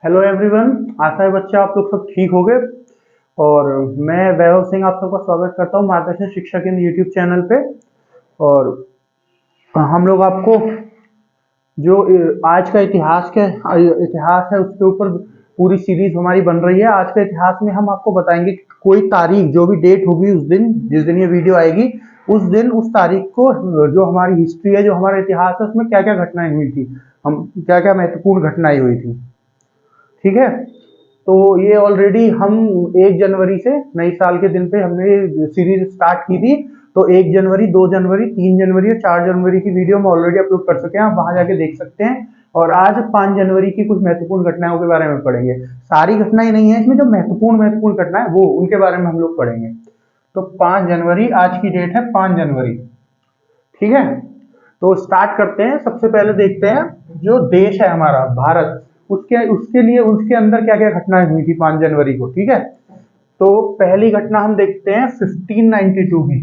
Hello everyone. आशा है बच्चे आप लोग सब ठीक हो गए। और मैं वैभव सिंह आप सबका स्वागत करता हूँ मार्गदर्शन शिक्षा केंद्र यूट्यूब चैनल पे। और हम लोग आपको जो आज का इतिहास है उसके ऊपर पूरी सीरीज हमारी बन रही है। आज का इतिहास में हम आपको बताएंगे कि कोई तारीख जो भी डेट होगी उस दिन जिस दिन ये वीडियो आएगी उस दिन उस तारीख को जो हमारी हिस्ट्री है जो हमारा इतिहास है उसमें क्या क्या घटनाएं हुई थी, हम क्या क्या महत्वपूर्ण घटनाएं हुई थी। ठीक है। तो ये ऑलरेडी हम 1 जनवरी से नई साल के दिन पे हमने सीरीज स्टार्ट की थी। तो 1 जनवरी, 2 जनवरी, 3 जनवरी और 4 जनवरी की वीडियो हम ऑलरेडी अपलोड कर चुके हैं, आप वहां जाके देख सकते हैं। और आज 5 जनवरी की कुछ महत्वपूर्ण घटनाओं के बारे में पढ़ेंगे। सारी घटनाएं नहीं है इसमें, जो महत्वपूर्ण घटनाएं वो उनके बारे में हम लोग पढ़ेंगे। तो 5 जनवरी आज की डेट है, 5 जनवरी। ठीक है। तो स्टार्ट करते हैं। सबसे पहले देखते हैं जो देश है हमारा भारत, उसके उसके लिए उसके अंदर क्या क्या घटनाएं हुई थी 5 जनवरी को। ठीक है। तो पहली घटना हम देखते हैं 1592 की।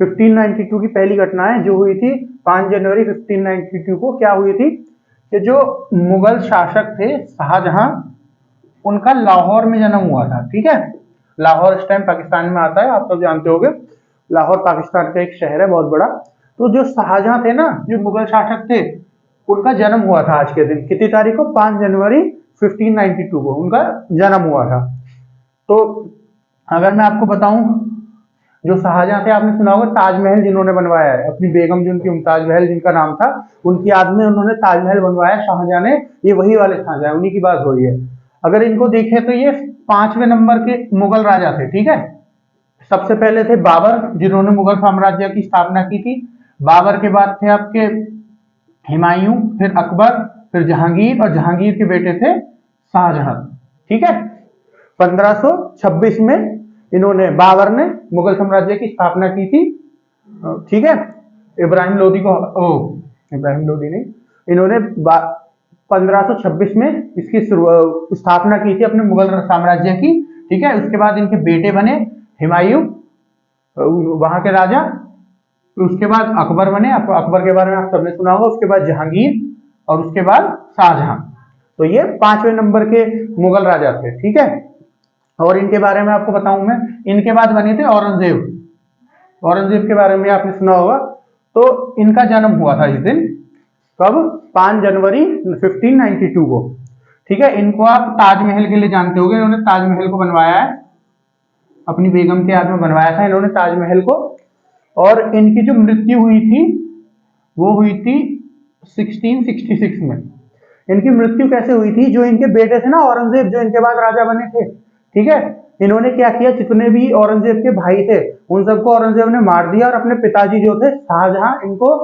1592 की पहली घटना है जो हुई थी 5 जनवरी 1592 को। क्या हुई थी कि जो मुगल शासक थे शाहजहां, उनका लाहौर में जन्म हुआ था। ठीक है। लाहौर इस टाइम पाकिस्तान में आता है, आप सब जानते होंगे। लाहौर पाकिस्तान का एक शहर है बहुत बड़ा। तो जो शाहजहां थे ना, जो मुगल शासक थे, उनका जन्म हुआ था आज के दिन। कितनी तारीख को? 5 जनवरी 1592 को उनका जन्म हुआ था। तो अगर मैं आपको बताऊं, जो शाहजहां थे आपने सुना होगा ताजमहल जिन्होंने बनवाया है, अपनी बेगम जो उनकी मुमताज महल जिनका नाम था, उनकी याद में उन्होंने ताजमहल बनवाया शाहजहां ने। ये वही वाले शाहजहां, उन्हीं की बात हो रही है। अगर इनको देखें तो ये 5वें नंबर के मुगल राजा थे। ठीक है। सबसे पहले थे बाबर, जिन्होंने मुगल साम्राज्य की स्थापना की थी। बाबर के बाद थे आपके हुमायूं, फिर अकबर, फिर जहांगीर, और जहांगीर के बेटे थे शाहजहां। ठीक है। 1526 में इन्होंने, बाबर ने मुगल साम्राज्य की स्थापना की थी। ठीक है। इब्राहिम लोदी को, इब्राहिम लोदी नहीं, इन्होंने 1526 में इसकी स्थापना की थी अपने मुगल साम्राज्य की। ठीक है। उसके बाद इनके बेटे बने हुमायूं, वहां के राजा। उसके बाद अकबर बने, अकबर के बारे में आप सबने सुना होगा। उसके बाद जहांगीर, और उसके बाद शाहजहां। तो ये 5वें नंबर के मुगल राजा थे। ठीक है। और इनके बारे में आपको बताऊं मैं, इनके बाद बने थे औरंगजेब। औरंगजेब के बारे में आपने सुना होगा। तो इनका जन्म हुआ था इस दिन, कब? 5 जनवरी 1592 को। ठीक है। इनको आप ताजमहल के लिए जानते होंगे, इन्होंने ताजमहल को बनवाया है, अपनी बेगम के याद में बनवाया था इन्होंने ताजमहल को। और इनकी जो मृत्यु हुई थी वो हुई थी 1666 में। इनकी मृत्यु कैसे हुई थी? जो इनके बेटे थे ना औरंगजेब, जो इनके बाद राजा बने थे, ठीक है, इन्होंने क्या किया, जितने भी औरंगजेब के भाई थे उन सबको औरंगजेब ने मार दिया। और अपने पिताजी जो थे शाहजहां, इनको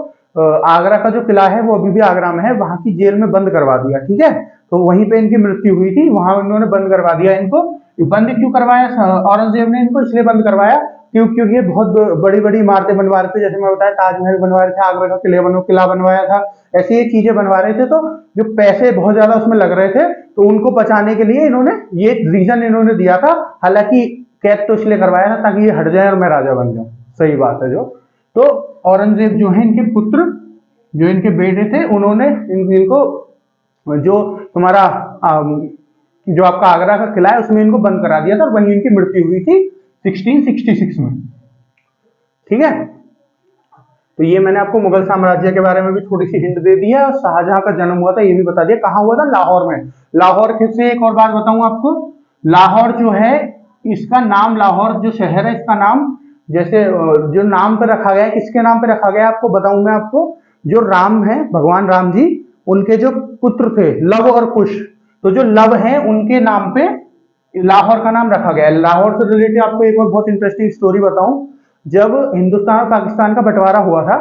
आगरा का जो किला है वो अभी भी आगरा में है, वहां की जेल में बंद करवा दिया। ठीक है। तो वहीं पे इनकी मृत्यु हुई थी, वहां इन्होंने बंद करवा दिया इनको। बंद क्यों करवाया औरंगजेब ने इनको? इसलिए बंद करवाया क्योंकि ये बहुत बड़ी बड़ी इमारतें बनवा रहे थे। जैसे मैं बताया, ताजमहल बनवा रहे थे, आगरा का किला बनवाया था, ऐसी ये चीजें बनवा रहे थे। तो जो पैसे बहुत ज्यादा उसमें लग रहे थे, तो उनको बचाने के लिए इन्होंने ये रीजन इन्होंने दिया था। हालांकि कैद तो इसलिए करवाया था ताकि ये हट जाए और मैं राजा बन जाऊं। सही बात है जो। तो औरंगजेब जो है इनके पुत्र, जो इनके बेटे थे, उन्होंने इनको जो तुम्हारा जो आपका आगरा का किला है उसमें इनको बंद करा दिया था, और वहीं इनकी मृत्यु हुई थी 1666 में। ठीक है। तो ये मैंने आपको मुगल साम्राज्य के बारे में भी थोड़ी सी हिंट दे दी है, और शाहजहां का जन्म हुआ था ये भी बता दिया। कहाँ हुआ था? लाहौर में। लाहौर से एक और बात बताऊं आपको, लाहौर जो है, इसका नाम, लाहौर जो शहर है इसका नाम, जैसे जो नाम पे रखा गया है, किसके नाम पे रखा गया है आपको बताऊं मैं आपको। जो राम है, भगवान राम जी, उनके जो पुत्र थे लव और कुश, तो जो लव है उनके नाम पे लाहौर का नाम रखा गया है। लाहौर से रिलेटेड आपको एक और बहुत इंटरेस्टिंग स्टोरी बताऊं। जब हिंदुस्तान और पाकिस्तान का बंटवारा हुआ था,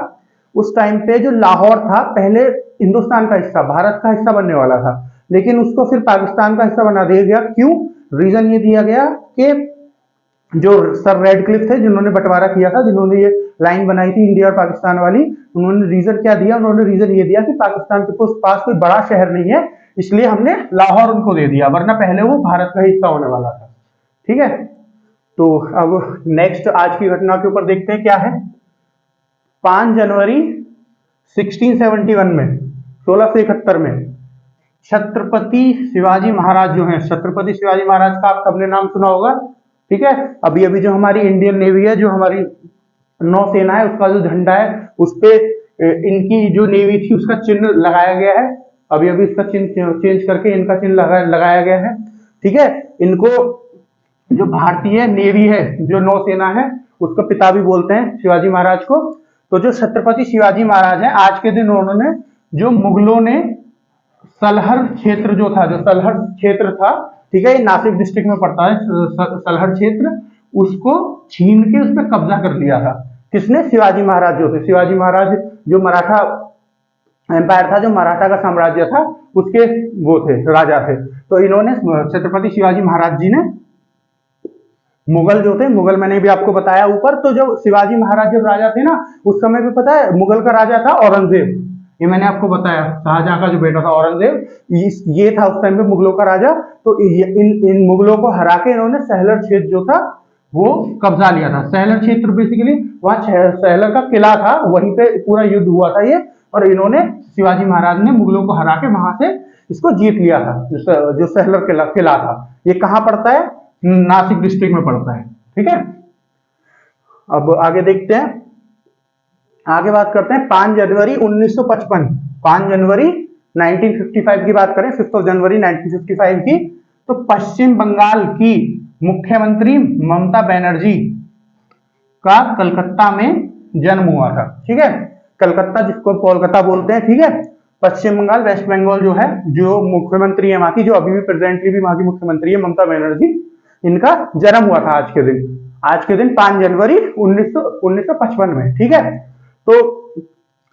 उस टाइम पे जो लाहौर था पहले हिंदुस्तान का हिस्सा, भारत का हिस्सा बनने वाला था, लेकिन उसको फिर पाकिस्तान का हिस्सा बना दिया गया। क्यों? रीजन ये दिया गया कि जो सर रेडक्लिफ थे जिन्होंने बंटवारा किया था, जिन्होंने ये लाइन बनाई थी इंडिया और पाकिस्तान वाली, उन्होंने रीजन क्या दिया? उन्होंने रीजन ये दिया कि पाकिस्तान के पास कोई बड़ा शहर नहीं है, इसलिए हमने लाहौर उनको दे दिया, वरना पहले वो भारत का हिस्सा होने वाला था। ठीक है। तो अब नेक्स्ट आज की घटना के ऊपर देखते हैं क्या है। 5 जनवरी 1671 में, 1671 में छत्रपति शिवाजी महाराज जो हैं, छत्रपति शिवाजी महाराज का आप सबने नाम सुना होगा, ठीक है। अभी अभी जो हमारी इंडियन नेवी है, जो हमारी नौसेना है, उसका जो झंडा है उस पे इनकी जो नेवी थी उसका चिन्ह लगाया गया है। अभी अभी इसका चिन्ह चेंज करके इनका चिन्ह लगाया गया है, ठीक है। इनको जो भारतीय नेवी है, जो नौसेना है, उसका पिता भी बोलते हैं शिवाजी महाराज को। तो जो छत्रपति शिवाजी महाराज हैं, आज के दिन उन्होंने, जो मुगलों ने सलहर क्षेत्र जो था, जो सलहर क्षेत्र था, ठीक है, ये नासिक डिस्ट्रिक्ट में पड़ता है, सलहर क्षेत्र, उसको छीन के उस पर कब्जा कर लिया था। किसने? शिवाजी महाराज जो थे। शिवाजी महाराज जो मराठा एम्पायर था, जो मराठा का साम्राज्य था, उसके वो थे, राजा थे। तो इन्होंने, छत्रपति शिवाजी महाराज जी ने, मुगल जो थे, मुगल मैंने भी आपको बताया ऊपर, तो जब शिवाजी महाराज जब राजा थे ना, उस समय पे पता है मुगल का राजा था औरंगजेब। ये मैंने आपको बताया, शाहजहां का जो बेटा था औरंगजेब, ये था उस टाइम पे मुगलों का राजा। तो इन मुगलों को हरा के इन्होंने सहलर क्षेत्र जो था वो कब्जा लिया था। सहलर क्षेत्र बेसिकली वहां सहलर का किला था, वहीं पे पूरा युद्ध हुआ था ये, और इन्होंने, शिवाजी महाराज ने मुगलों को हरा के वहां से इसको जीत लिया था। जो सहलर किला था, ये कहाँ पड़ता है? नासिक डिस्ट्रिक्ट में पड़ता है, ठीक है। अब आगे देखते हैं, आगे बात करते हैं 5 जनवरी 1955, 5 जनवरी 1955 की बात करें, 5 जनवरी 1955 की, तो पश्चिम बंगाल की मुख्यमंत्री ममता बनर्जी का कलकत्ता में जन्म हुआ था, ठीक है। कलकत्ता, जिसको कोलकाता बोलते हैं, ठीक है। पश्चिम बंगाल, वेस्ट बंगाल जो है, जो मुख्यमंत्री है वहां की, जो अभी भी प्रेजेंटली भी वहां की मुख्यमंत्री है, ममता बनर्जी, इनका जन्म हुआ था आज के दिन, 5 जनवरी 1955 में, ठीक है। तो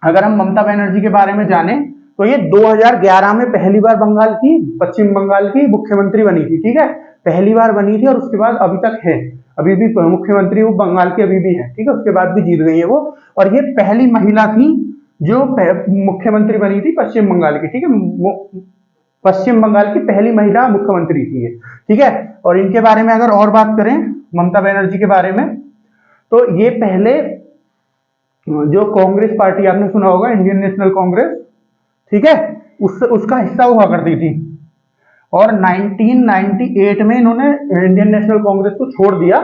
अगर हम ममता बनर्जी के बारे में जाने, तो ये 2011 में पहली बार बंगाल की, पश्चिम बंगाल की मुख्यमंत्री बनी थी, ठीक है। पहली बार बनी थी, और उसके बाद अभी तक है, अभी भी मुख्यमंत्री वो बंगाल की अभी भी है, ठीक है। उसके बाद भी जीत गई है वो, और ये पहली महिला थी जो मुख्यमंत्री बनी थी पश्चिम बंगाल की, ठीक है। पश्चिम बंगाल की पहली महिला मुख्यमंत्री थी ये, ठीक है। और इनके बारे में अगर और बात करें, ममता बनर्जी के बारे में, तो ये पहले जो कांग्रेस पार्टी, आपने सुना होगा इंडियन नेशनल कांग्रेस, ठीक है, उसका हिस्सा हुआ करती थी। और 1998 में इन्होंने इंडियन नेशनल कांग्रेस को छोड़ दिया,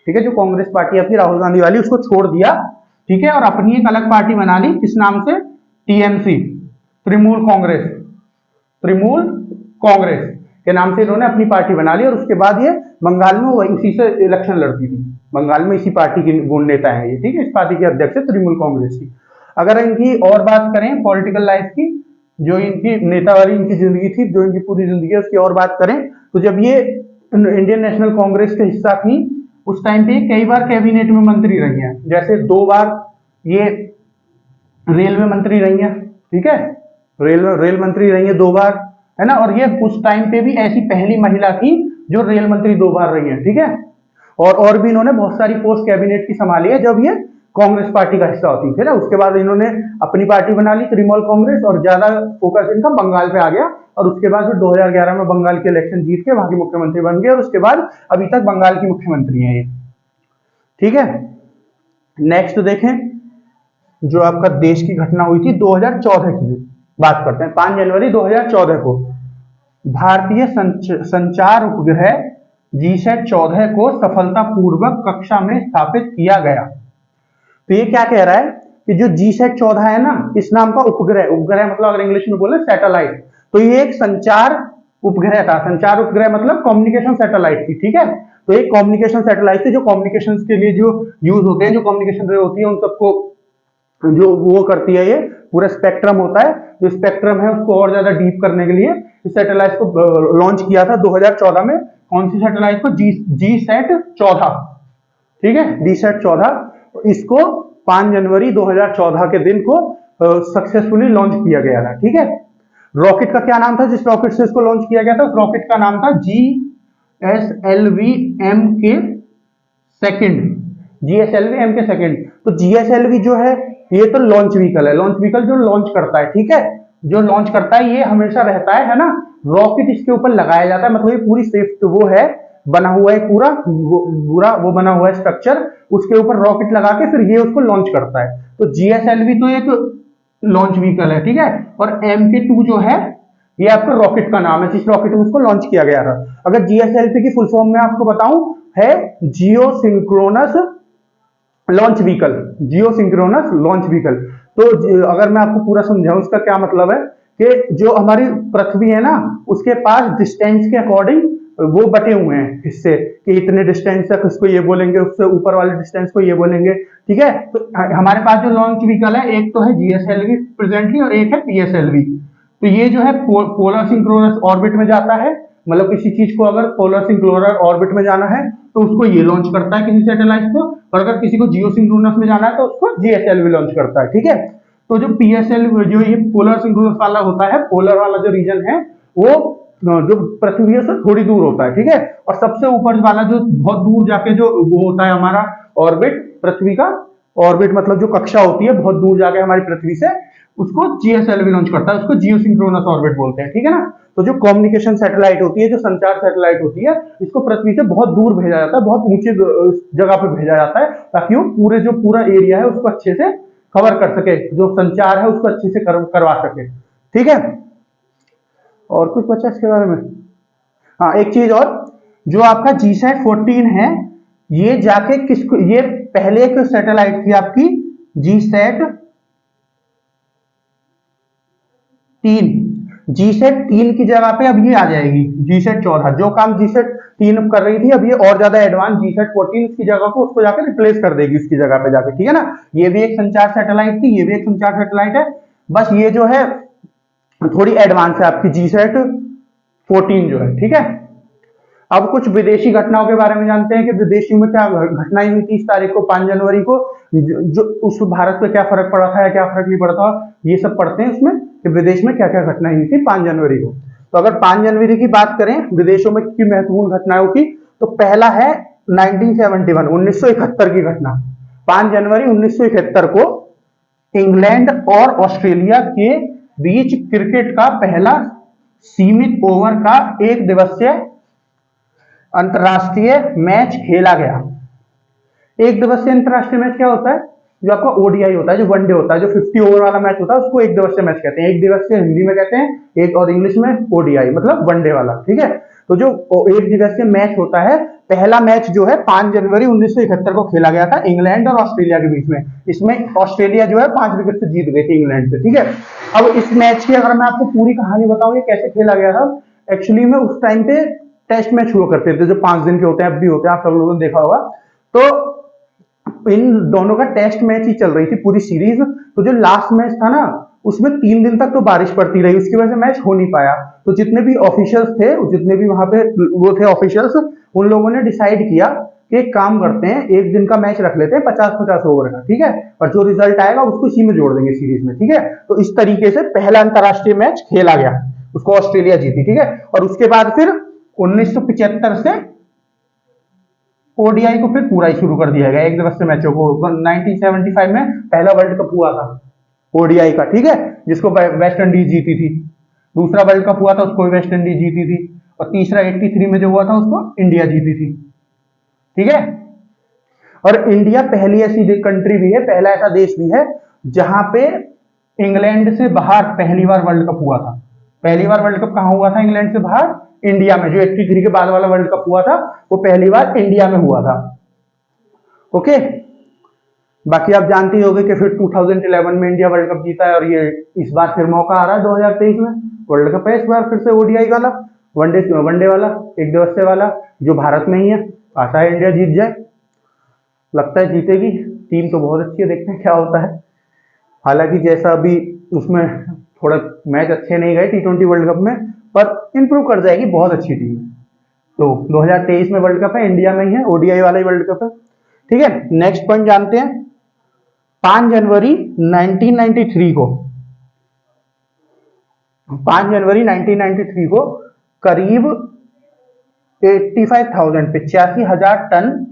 ठीक है। जो कांग्रेस पार्टी थी राहुल गांधी वाली, उसको छोड़ दिया, ठीक है, और अपनी एक अलग पार्टी बना ली, किस नाम से? टीएमसी, तृणमूल कांग्रेस, तृणमूल कांग्रेस के नाम से इन्होंने अपनी पार्टी बना ली। और उसके बाद ये बंगाल में वो इसी से इलेक्शन लड़ती थी, बंगाल में इसी पार्टी की गुण नेता है ये, ठीक है। इस पार्टी के अध्यक्ष है तृणमूल कांग्रेस की। अगर इनकी और बात करें पॉलिटिकल लाइफ की, जो इनकी नेता वाली इनकी जिंदगी थी, जो इनकी पूरी जिंदगी है, उसकी और बात करें, तो जब ये इंडियन नेशनल कांग्रेस का हिस्सा थी, उस टाइम पे कई बार कैबिनेट में मंत्री रही हैं। जैसे 2 बार ये रेलवे मंत्री रही हैं, ठीक है, रेल मंत्री रही है 2 बार, है ना। और ये उस टाइम पे भी ऐसी पहली महिला थी जो रेल मंत्री 2 बार रही है, ठीक है। और भी इन्होंने बहुत सारी पोस्ट कैबिनेट की संभाली है जब ये कांग्रेस पार्टी का हिस्सा होती थी ना। उसके बाद इन्होंने अपनी पार्टी बना ली तृणमूल कांग्रेस, और ज्यादा फोकस इनका बंगाल पे आ गया। और उसके बाद फिर 2011 में बंगाल के इलेक्शन जीत के वहां की मुख्यमंत्री बन गए, और उसके बाद अभी तक बंगाल की मुख्यमंत्री है ये, ठीक है। नेक्स्ट देखें, जो आपका देश की घटना हुई थी 2014 की बात करते हैं। 5 जनवरी 2014 को भारतीय संचार उपग्रह जीसैट 14 को सफलतापूर्वक कक्षा में स्थापित किया गया। तो ये क्या कह रहा है कि जो जीसैट 14 है ना, इस नाम का उपग्रह, उपग्रह मतलब अगर इंग्लिश में बोले सैटेलाइट, तो ये एक संचार उपग्रह था। संचार उपग्रह मतलब कम्युनिकेशन सैटेलाइट थी, ठीक है। तो एक कम्युनिकेशन सैटेलाइट थी जो कम्युनिकेशन के लिए जो यूज होते हैं, जो कम्युनिकेशन रे होती है, उन सबको जो वो करती है, ये पूरा स्पेक्ट्रम होता है, जो स्पेक्ट्रम है उसको और ज्यादा डीप करने के लिए इस सैटेलाइट को लॉन्च किया था 2014 में। कौन सी सैटेलाइट को? जीसैट 14, ठीक है, जीसैट 14। इसको 5 जनवरी 2014 के दिन को सक्सेसफुली लॉन्च किया गया था, ठीक है। रॉकेट का क्या नाम था जिस रॉकेट से इसको लॉन्च किया गया था? उस रॉकेट का नाम था GSLV MK second, GSLV MK second. तो GSLV जो है ये तो लॉन्च व्हीकल है, लॉन्च व्हीकल जो लॉन्च करता है, ठीक है, जो लॉन्च करता है, ये हमेशा रहता है ना। रॉकेट इसके ऊपर लगाया जाता है, मतलब ये पूरी सेफ्ट वो है, बना हुआ है पूरा वो बना हुआ है स्ट्रक्चर, उसके ऊपर रॉकेट लगा के फिर ये उसको लॉन्च करता है। तो GSLV तो एक लॉन्च व्हीकल है, ठीक है। और MK2 जो है ये आपका रॉकेट का नाम है, जिस रॉकेट में उसको लॉन्च किया गया था। अगर जीएसएलवी की फुल फॉर्म में आपको बताऊं, है जियो सिंक्रोनस लॉन्च व्हीकल, जियो सिंक्रोनस लॉन्च व्हीकल। तो अगर मैं आपको पूरा समझाऊं इसका क्या मतलब है, कि जो हमारी पृथ्वी है ना, उसके पास डिस्टेंस के अकॉर्डिंग वो बटे हुए हैं हिस्से, कि इतने डिस्टेंस तक उसको ये बोलेंगे, उससे ऊपर वाले डिस्टेंस को ये बोलेंगे, ठीक है। तो हमारे पास जो लॉन्च व्हीकल है, एक तो है जीएसएलवी प्रेजेंटली और एक है पीएसएलवी। तो ये जो है पोलर सिंक्रोनस ऑर्बिट में जाता है, मतलब किसी चीज को अगर पोलर सिंक्रोनस ऑर्बिट में जाना है तो उसको ये लॉन्च करता है किसी सैटेलाइट को, और अगर किसी को जियो सिंक्रोनस में जाना है तो उसको जीएसएलवी लॉन्च करता है, ठीक है। तो जो पीएसएलवी, जो ये पोलर सिंक्रोनस वाला होता है, पोलर वाला जो रीजन है वो जो पृथ्वी से थोड़ी दूर होता है, ठीक है। और सबसे ऊपर वाला जो बहुत दूर जाके जो वो होता है हमारा ऑर्बिट, पृथ्वी का ऑर्बिट मतलब जो कक्षा होती है बहुत दूर जाके हमारी पृथ्वी से, उसको जीएसएलवी लॉन्च करता है, उसको जियो सिंक्रोनस ऑर्बिट बोलते हैं, ठीक है ना। तो जो कम्युनिकेशन सैटेलाइट होती है, जो संचार सैटेलाइट होती है, इसको पृथ्वी से बहुत दूर भेजा जाता है, बहुत ऊंचे जगह पे भेजा जाता है, ताकि वो पूरा एरिया है उसको अच्छे से कवर कर सके, जो संचार है उसको अच्छे से करवा सके, ठीक है। और कुछ बचा इसके बारे में? हाँ, एक चीज और, जो आपका GSAT-14 है, ये जाके किसको, ये पहले एक सैटेलाइट थी आपकी GSAT-3 की जगह पे अब ये आ जाएगी GSAT-14। जो काम GSAT-3 कर रही थी, अब ये और ज्यादा एडवांस GSAT-14 की जगह को उसको जाकर रिप्लेस कर देगी उसकी जगह पे जाके, ठीक है ना। ये भी एक संचार सैटेलाइट थी, ये भी एक संचार सैटेलाइट है, बस ये जो है थोड़ी एडवांस है आपकी GSAT-14 जो है, ठीक है। अब कुछ विदेशी घटनाओं के बारे में जानते हैं कि विदेशी में क्या घटनाएं हुई थी इस तारीख को, 5 जनवरी को, जो उस भारत पे क्या फर्क पड़ा था या क्या फर्क नहीं पड़ा था, ये सब पढ़ते हैं उसमें कि विदेश में क्या क्या घटनाएं हुई थी 5 जनवरी को। तो अगर 5 जनवरी की बात करें विदेशों में की महत्वपूर्ण घटनाओं की, तो पहला है 1971 की घटना। 5 जनवरी 1971 को इंग्लैंड और ऑस्ट्रेलिया के बीच क्रिकेट का पहला सीमित ओवर का एक दिवसीय अंतरराष्ट्रीय मैच खेला गया। एक दिवसीय अंतरराष्ट्रीय मैच क्या होता है? जो आपका ओडीआई होता है, जो वनडे होता है, जो 50 ओवर वाला मैच होता है, उसको एक दिवसीय मैच कहते हैं। एक दिवसीय हिंदी में कहते हैं, एक और इंग्लिश में ओडीआई, मतलब वनडे वाला, ठीक है। तो जो एक दिवसीय मैच होता है, पहला मैच जो है 5 जनवरी 1971 को खेला गया था इंग्लैंड और ऑस्ट्रेलिया के बीच में। इसमें ऑस्ट्रेलिया जो है 5 विकेट से जीत गई थी इंग्लैंड से, ठीक है। अब इस मैच की अगर मैं आपको पूरी कहानी बताऊं ये कैसे खेला गया था, एक्चुअली में उस टाइम पे टेस्ट मैच हुआ करते थे जो 5 दिन के होते हैं, अब भी होते हैं, आप सब लोगों ने देखा होगा। तो इन दोनों का टेस्ट मैच ही चल रही थी पूरी सीरीज। तो जो लास्ट मैच था ना, उसमें 3 दिन तक तो बारिश पड़ती रही, उसकी वजह से मैच हो नहीं पाया। तो जितने भी ऑफिशियल्स थे, जितने भी वहां पे वो थे ऑफिशियल्स, उन लोगों ने डिसाइड किया कि एक काम करते हैं, एक दिन का मैच रख लेते हैं 50-50 ओवर का, ठीक है, और जो रिजल्ट आएगा उसको इसी में जोड़ देंगे सीरीज में, ठीक है। तो इस तरीके से पहला अंतरराष्ट्रीय मैच खेला गया, उसको ऑस्ट्रेलिया जीती, ठीक है। और उसके बाद फिर 1975 से ओडीआई को फिर पूरा ही शुरू कर दिया गया, एक दिवसीय मैचों को। 1975 में पहला वर्ल्ड कप हुआ था ओडीआई का, ठीक है, जिसको वेस्ट इंडीज जीती थी। दूसरा वर्ल्ड कप हुआ था, उसको वेस्ट इंडीज जीती थी। और तीसरा 83 में जो हुआ था, उसको इंडिया जीती थी, ठीक है। और इंडिया पहली ऐसी कंट्री भी है, पहला ऐसा देश भी है जहां पे इंग्लैंड से बाहर पहली बार वर्ल्ड कप हुआ था। पहली बार वर्ल्ड कप कहां हुआ था इंग्लैंड से बाहर? इंडिया में। जो 83 के बाद वाला वर्ल्ड कप हुआ था वो पहली बार इंडिया में हुआ था, ओके। बाकी आप जानते ही होंगे कि फिर 2011 में इंडिया वर्ल्ड कप जीता है, और ये इस बार फिर मौका आ रहा है 2023 में वर्ल्ड कप है, इस बार फिर से ओडीआई वाला, वनडे वाला, एक दिवसीय वाला, जो भारत में ही है। आशा है इंडिया जीत जाए, लगता है जीतेगी, टीम तो बहुत अच्छी है, देखते हैं क्या होता है। हालांकि जैसा अभी उसमें थोड़ा मैच अच्छे नहीं गए T20 वर्ल्ड कप में, पर इंप्रूव कर जाएगी, बहुत अच्छी टीम है। तो 2023 में वर्ल्ड कप है, इंडिया में ही है, ओडीआई वाला ही वर्ल्ड कप है, ठीक है। नेक्स्ट पॉइंट जानते हैं, 5 जनवरी 1993 को, 5 जनवरी 1993 को करीब 85,000 टन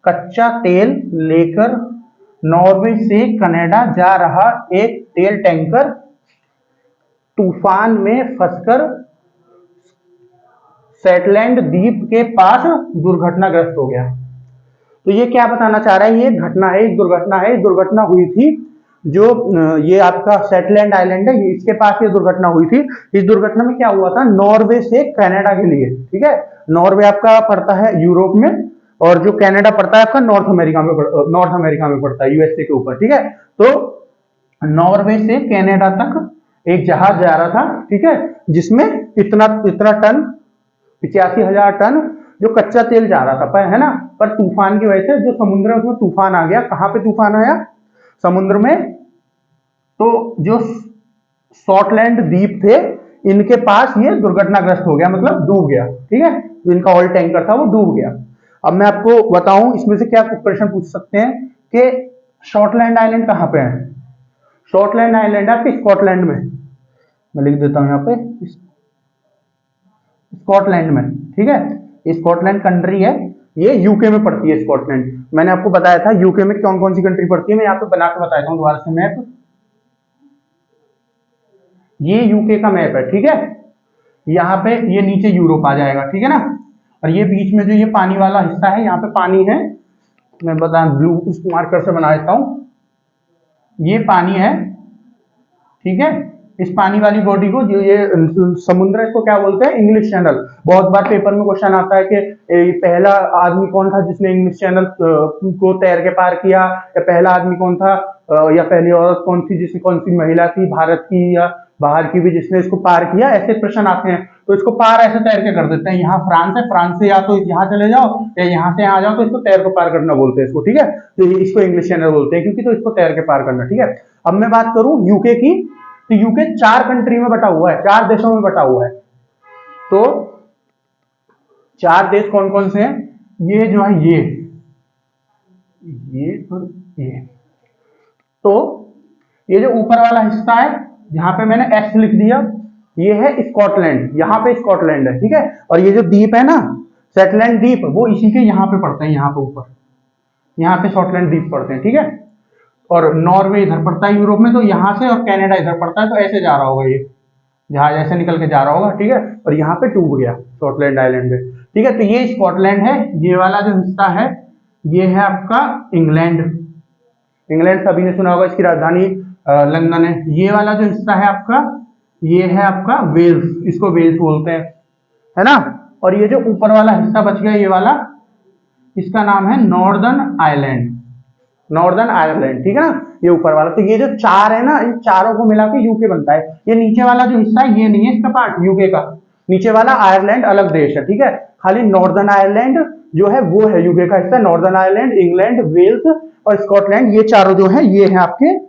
कच्चा तेल लेकर नॉर्वे से कनाडा जा रहा एक तेल टैंकर तूफान में फंसकर सेटलैंड द्वीप के पास दुर्घटनाग्रस्त हो गया। तो ये क्या बताना चाह रहा है? ये घटना है, एक दुर्घटना है। दुर्घटना हुई थी जो ये आपका सेटलैंड आइलैंड है, इसके पास ये दुर्घटना हुई थी। इस दुर्घटना में क्या हुआ था, नॉर्वे से कनाडा के लिए, ठीक है, नॉर्वे आपका पड़ता है यूरोप में, और जो कनाडा पड़ता है आपका नॉर्थ अमेरिका में पड़ता है, यूएसए के ऊपर, ठीक है। तो नॉर्वे से कनाडा तक एक जहाज जा रहा था, ठीक है, जिसमें इतना इतना टन, 85,000 टन जो कच्चा तेल जा रहा था, पर है ना, पर तूफान की वजह से जो समुद्र है उसमें तूफान आ गया। कहां पे तूफान आया, समुद्र में। तो जो शॉर्टलैंड द्वीप थे, इनके पास ये दुर्घटनाग्रस्त हो गया, मतलब डूब गया, ठीक है, जो इनका ऑयल टैंकर था वो डूब गया। अब मैं आपको बताऊं इसमें से क्या प्रश्न पूछ सकते हैं कि शॉर्टलैंड आइलैंड कहां पे है। शॉर्टलैंड आइलैंड आपके स्कॉटलैंड में, मैं लिख देता हूं यहाँ पे, स्कॉटलैंड में, ठीक है, स्कॉटलैंड कंट्री है, ये यूके में पड़ती है स्कॉटलैंड। मैंने आपको बताया था यूके में कौन कौन सी कंट्री पड़ती है, मैं यहाँ पे बना के बताता हूँ दोबारा से मैप। ये यूके का मैप है, ठीक है, यहाँ पे ये नीचे यूरोप आ जाएगा, ठीक है ना, और ये बीच में जो ये पानी वाला हिस्सा है, यहाँ पे पानी है, मैं बता ब्लू उस मार्कर से बना देता हूँ, ये पानी है, ठीक है। इस पानी वाली बॉडी को, जो ये समुद्र, इसको क्या बोलते हैं, इंग्लिश चैनल। बहुत बार पेपर में क्वेश्चन आता है कि पहला आदमी कौन था जिसने इंग्लिश चैनल को तैर के पार किया, या पहला आदमी कौन था, या पहली औरत कौन थी जिसने, कौन सी महिला थी भारत की या बाहर की भी जिसने इसको पार किया, ऐसे प्रश्न आते हैं। तो इसको पार ऐसे तैर के कर देते हैं। यहाँ फ्रांस है, फ्रांस से या तो यहाँ चले जाओ या यहाँ से यहाँ जाओ, तो इसको तैर के पार करना बोलते हैं इसको, ठीक है। तो इसको इंग्लिश चैनल बोलते हैं, क्योंकि तो इसको तैर के पार करना, ठीक है। अब मैं बात करूं यूके की, तो यूके 4 कंट्री में बटा हुआ है, 4 देशों में बटा हुआ है। तो 4 देश कौन कौन से हैं, ये जो है ये और ये। तो ये जो ऊपर वाला हिस्सा है, जहां पे मैंने एक्स लिख दिया, ये है स्कॉटलैंड, यहाँ पे स्कॉटलैंड है, ठीक है। और ये जो द्वीप है ना, सेटलैंड द्वीप, वो इसी के यहाँ पे पड़ते हैं, यहाँ पे ऊपर, यहाँ पे शॉर्टलैंड द्वीप पड़ते हैं, ठीक है। और नॉर्वे इधर पड़ता है यूरोप में, तो यहाँ से, और कनाडा इधर पड़ता है, तो ऐसे जा रहा होगा, ये जहाज ऐसे निकल के जा रहा होगा, ठीक है। और यहाँ पे डूब गया शॉर्टलैंड आइलैंड पे, ठीक है। तो ये स्कॉटलैंड है, ये वाला जो हिस्सा है ये है आपका इंग्लैंड। इंग्लैंड सभी ने सुना होगा, इसकी राजधानी लंदन है। ये वाला जो हिस्सा है आपका, ये है आपका वेल्स, इसको वेल्स बोलते हैं, है ना। और ये जो ऊपर वाला हिस्सा बच गया, ये वाला, इसका नाम है नॉर्दर्न आयरलैंड, नॉर्दर्न आयरलैंड, ठीक है ना, ये ऊपर वाला। तो ये जो 4 है ना, इन चारों को मिला के यूके बनता है। ये नीचे वाला जो हिस्सा है, ये नहीं है इसका पार्ट यूके का, नीचे वाला आयरलैंड अलग देश है, ठीक है। खाली नॉर्दर्न आयरलैंड जो है वो है यूके का हिस्सा। नॉर्दर्न आयरलैंड, इंग्लैंड, वेल्स और स्कॉटलैंड, ये चारों जो है ये है आपके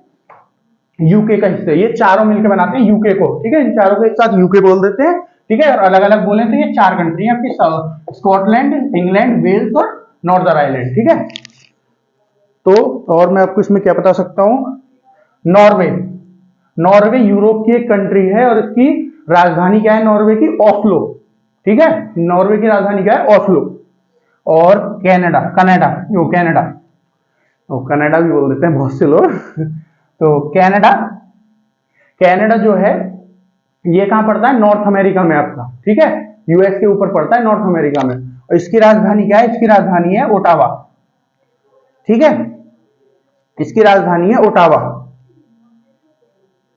यूके का हिस्सा। ये चारों मिलकर बनाते हैं यूके को, ठीक है। इन चारों को एक साथ यूके बोल देते हैं, ठीक है। और अलग अलग बोले तो ये 4 कंट्री है आपकी, स्कॉटलैंड, इंग्लैंड, वेल्स और नॉर्दर्न आयरलैंड, ठीक है। तो और मैं आपको इसमें क्या बता सकता हूं, नॉर्वे, नॉर्वे यूरोप की एक कंट्री है, और इसकी राजधानी क्या है नॉर्वे की, ओस्लो, ठीक है। नॉर्वे की राजधानी क्या है, ओस्लो। और कनाडा, कनाडा भी बोल देते हैं बहुत से लोग तो कनाडा, कनाडा जो है ये कहां पड़ता है, नॉर्थ अमेरिका में आपका, ठीक है। यूएस के ऊपर पड़ता है, नॉर्थ अमेरिका में। और इसकी राजधानी क्या है, इसकी राजधानी है ओटावा, ठीक है, इसकी राजधानी है ओटावा।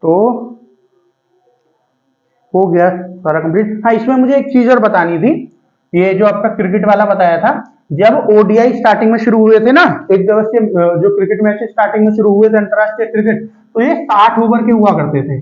तो हो गया सारा कंप्लीट। हाँ, इसमें मुझे एक चीज और बतानी थी, ये जो आपका क्रिकेट वाला बताया था, जब ओडीआई स्टार्टिंग में शुरू हुए थे ना, एक दिवसीय जो क्रिकेट मैच स्टार्टिंग में शुरू हुए थे अंतरराष्ट्रीय क्रिकेट, तो ये 60 ओवर के हुआ करते थे।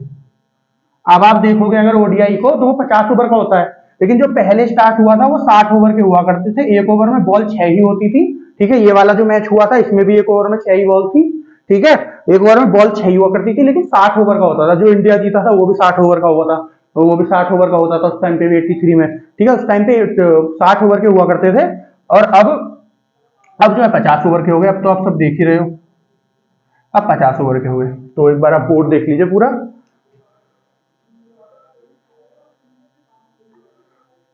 अब आप देखोगे अगर ओडीआई को, तो वो 50 ओवर का होता है, लेकिन जो पहले स्टार्ट हुआ था वो 60 ओवर के हुआ करते थे। एक ओवर में बॉल 6 ही होती थी, ठीक है। ये वाला जो मैच हुआ था इसमें भी एक ओवर में 6 ही बॉल थी, ठीक है। एक ओवर में बॉल 6 ही हुआ करती थी, लेकिन 60 ओवर का होता था। जो इंडिया जीता था वो भी 60 ओवर का हुआ था, वो भी 60 ओवर का होता था उस टाइम पे भी, 83 में, ठीक है। उस टाइम पे 60 ओवर के हुआ करते थे। और अब जो है 50 ओवर के हो गए। अब तो आप सब देख ही रहे हो, अब 50 ओवर के हो गए। तो एक बार आप बोर्ड देख लीजिए पूरा।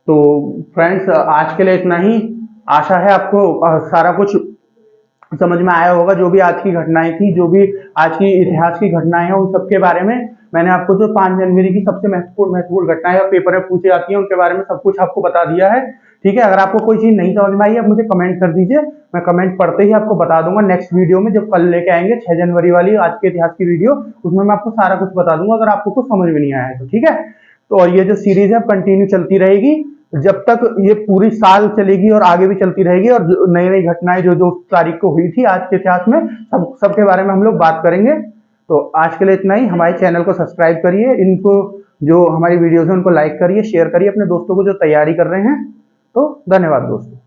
तो फ्रेंड्स, आज के लिए इतना ही। आशा है आपको सारा कुछ समझ में आया होगा। जो भी आज की घटनाएं थी, जो भी आज की इतिहास की घटनाएं हैं, उन सबके बारे में मैंने आपको, जो 5 जनवरी की सबसे महत्वपूर्ण घटनाएं और पेपर में पूछी जाती है, उनके बारे में सब कुछ आपको बता दिया है, ठीक है, अगर आपको कोई चीज नहीं समझ में आई आप मुझे कमेंट कर दीजिए, मैं कमेंट पढ़ते ही आपको बता दूंगा। नेक्स्ट वीडियो में जब कल लेके आएंगे 6 जनवरी वाली आज के इतिहास की वीडियो, उसमें मैं आपको सारा कुछ बता दूंगा अगर आपको कुछ समझ में नहीं आया है तो। ठीक है, तो और ये जो सीरीज है कंटिन्यू चलती रहेगी जब तक ये पूरी साल चलेगी और आगे भी चलती रहेगी, और नई नई घटनाएं जो जो तारीख को हुई थी आज के इतिहास में सबके बारे में हम लोग बात करेंगे। तो आज के लिए इतना ही। हमारे चैनल को सब्सक्राइब करिए, इनको जो हमारी वीडियोस है उनको लाइक करिए, शेयर करिए अपने दोस्तों को जो तैयारी कर रहे हैं। तो धन्यवाद दोस्तों।